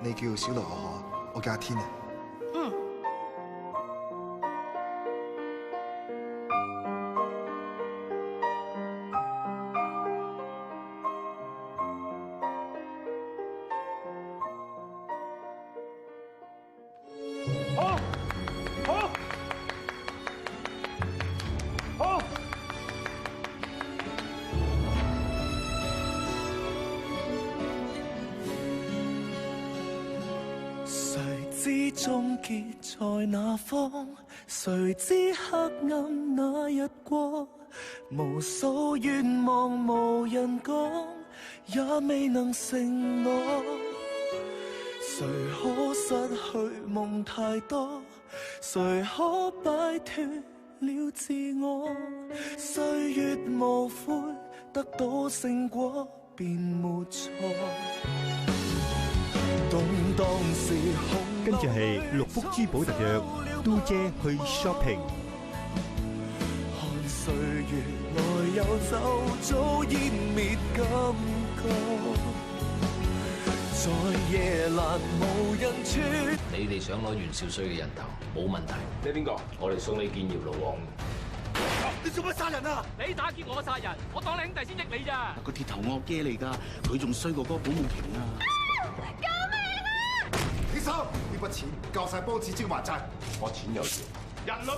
你叫小劉啊，我叫阿天啊。嗯。好，好，好。誰知終結在哪方？誰知黑暗那日過？無數願望無人講，也未能承諾。誰可失去夢太多？誰可擺脫了自我？歲月無悔，得到成果便沒錯。跟住係六福珠寶特約，嘟姐去 shopping。看歲月來又走，早已滅感覺。在夜闌無人處，你哋想攞袁少帥嘅人頭冇問題。你邊個？我哋送你見姚老王。你做乜殺人啊？你打劫我殺人，我當你兄弟先益你咋？個鐵頭惡爹嚟㗎，佢仲衰過嗰個保姆瓊啊！起手！呢筆錢夠晒幫子晶還債。我錢有要，人老